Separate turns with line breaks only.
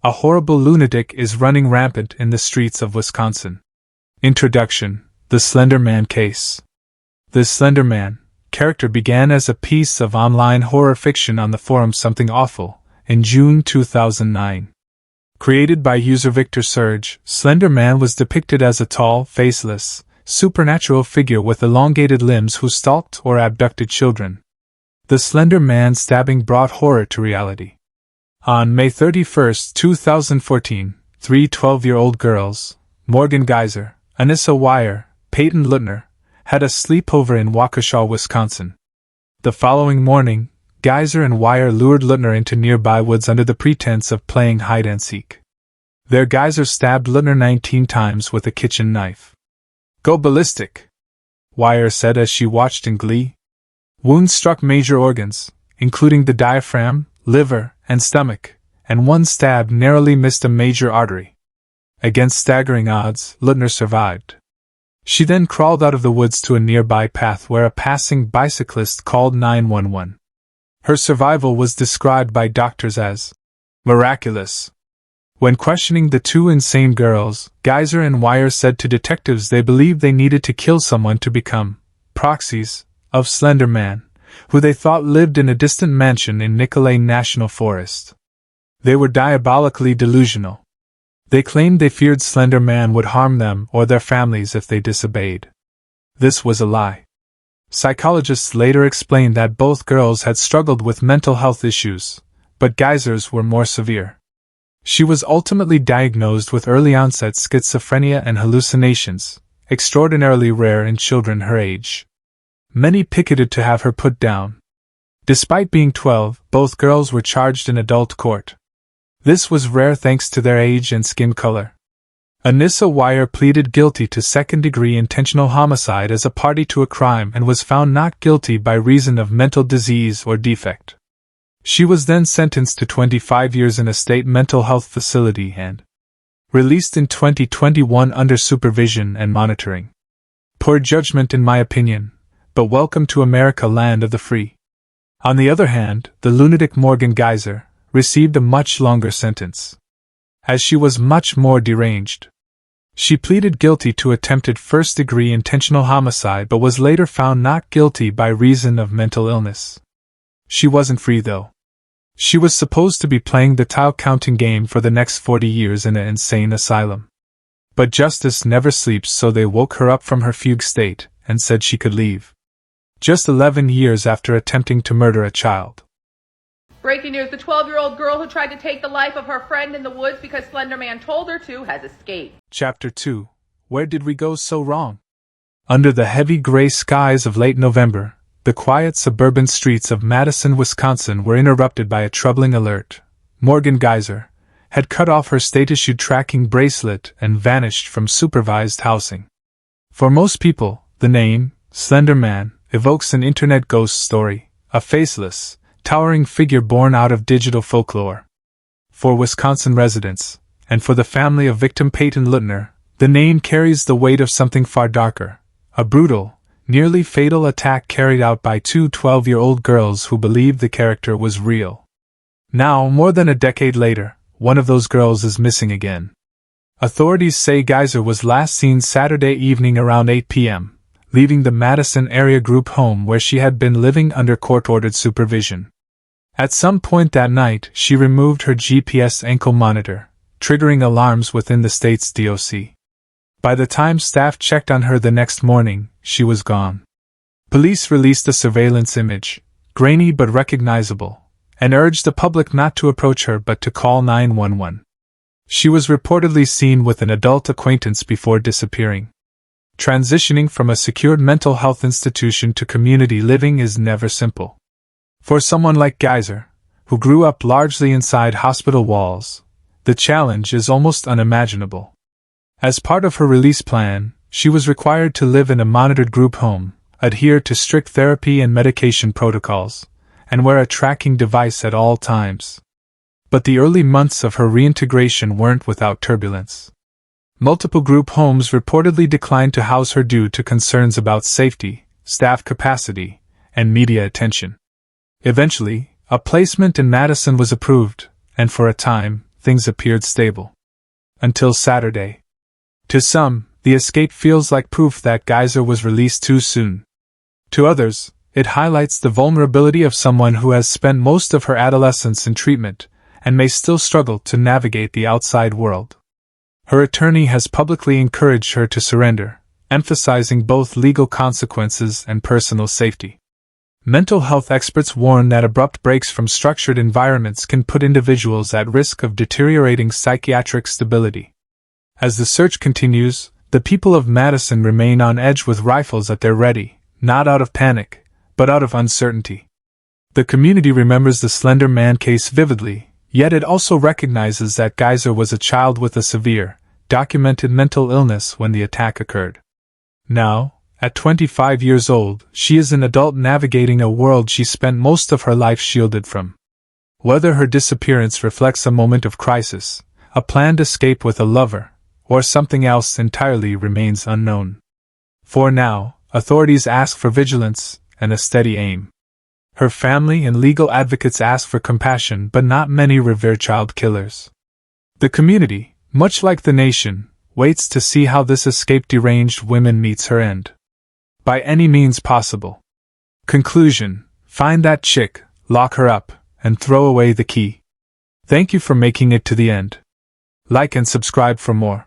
A horrible lunatic is running rampant in the streets of Wisconsin. Introduction: The Slender Man Case. The Slender Man character began as a piece of online horror fiction on the forum Something Awful in June 2009. Created by user Victor Surge, Slender Man was depicted as a tall, faceless, supernatural figure with elongated limbs who stalked or abducted children. The Slender Man stabbing brought horror to reality. On May 31, 2014, three 12-year-old girls, Morgan Geyser, Anissa Weier, Peyton Lutner, had a sleepover in Waukesha, Wisconsin. The following morning, Geyser and Weier lured Lutner into nearby woods under the pretense of playing hide-and-seek. There Geyser stabbed Lutner 19 times with a kitchen knife. "Go ballistic," Weier said as she watched in glee. Wounds struck major organs, including the diaphragm, liver, and stomach, and one stab narrowly missed a major artery. Against staggering odds, Lutner survived. She then crawled out of the woods to a nearby path where a passing bicyclist called 911. Her survival was described by doctors as miraculous. When questioning the two insane girls, Geyser and Weier said to detectives they believed they needed to kill someone to become proxies of Slender Man, who they thought lived in a distant mansion in Nicolet National Forest. They were diabolically delusional. They claimed they feared Slender Man would harm them or their families if they disobeyed. This was a lie. Psychologists later explained that both girls had struggled with mental health issues, but Geyser's were more severe. She was ultimately diagnosed with early-onset schizophrenia and hallucinations, extraordinarily rare in children her age. Many picketed to have her put down. Despite being 12, both girls were charged in adult court. This was rare thanks to their age and skin color. Anissa Weier pleaded guilty to second-degree intentional homicide as a party to a crime and was found not guilty by reason of mental disease or defect. She was then sentenced to 25 years in a state mental health facility and released in 2021 under supervision and monitoring. Poor judgment in my opinion, but welcome to America, land of the free. On the other hand, the lunatic Morgan Geyser received a much longer sentence, as she was much more deranged. She pleaded guilty to attempted first-degree intentional homicide but was later found not guilty by reason of mental illness. She wasn't free though. She was supposed to be playing the tile-counting game for the next 40 years in an insane asylum. But justice never sleeps, so they woke her up from her fugue state and said she could leave. Just 11 years after attempting to murder a child.
Breaking news, the 12-year-old girl who tried to take the life of her friend in the woods because Slender Man told her to has escaped.
Chapter 2. Where did we go so wrong? Under the heavy gray skies of late November, the quiet suburban streets of Madison, Wisconsin were interrupted by a troubling alert. Morgan Geyser had cut off her state-issued tracking bracelet and vanished from supervised housing. For most people, the name, Slender Man, evokes an internet ghost story, a faceless, towering figure born out of digital folklore. For Wisconsin residents, and for the family of victim Peyton Lutner, the name carries the weight of something far darker, a brutal, nearly fatal attack carried out by two 12-year-old girls who believed the character was real. Now, more than a decade later, one of those girls is missing again. Authorities say Geyser was last seen Saturday evening around 8 p.m., leaving the Madison area group home where she had been living under court-ordered supervision. At some point that night, she removed her GPS ankle monitor, triggering alarms within the state's DOC. By the time staff checked on her the next morning, she was gone. Police released a surveillance image, grainy but recognizable, and urged the public not to approach her but to call 911. She was reportedly seen with an adult acquaintance before disappearing. Transitioning from a secured mental health institution to community living is never simple. For someone like Geyser, who grew up largely inside hospital walls, the challenge is almost unimaginable. As part of her release plan, she was required to live in a monitored group home, adhere to strict therapy and medication protocols, and wear a tracking device at all times. But the early months of her reintegration weren't without turbulence. Multiple group homes reportedly declined to house her due to concerns about safety, staff capacity, and media attention. Eventually, a placement in Madison was approved, and for a time, things appeared stable. Until Saturday. To some, the escape feels like proof that Geyser was released too soon. To others, it highlights the vulnerability of someone who has spent most of her adolescence in treatment and may still struggle to navigate the outside world. Her attorney has publicly encouraged her to surrender, emphasizing both legal consequences and personal safety. Mental health experts warn that abrupt breaks from structured environments can put individuals at risk of deteriorating psychiatric stability. As the search continues, the people of Madison remain on edge with rifles at their ready, not out of panic, but out of uncertainty. The community remembers the Slender Man case vividly, yet it also recognizes that Geyser was a child with a severe, documented mental illness when the attack occurred. Now, at 25 years old, she is an adult navigating a world she spent most of her life shielded from. Whether her disappearance reflects a moment of crisis, a planned escape with a lover, or something else entirely remains unknown. For now, authorities ask for vigilance and a steady aim. Her family and legal advocates ask for compassion, but not many revere child killers. The community, much like the nation, waits to see how this escaped deranged woman meets her end. By any means possible. Conclusion: find that chick, lock her up, and throw away the key. Thank you for making it to the end. Like and subscribe for more.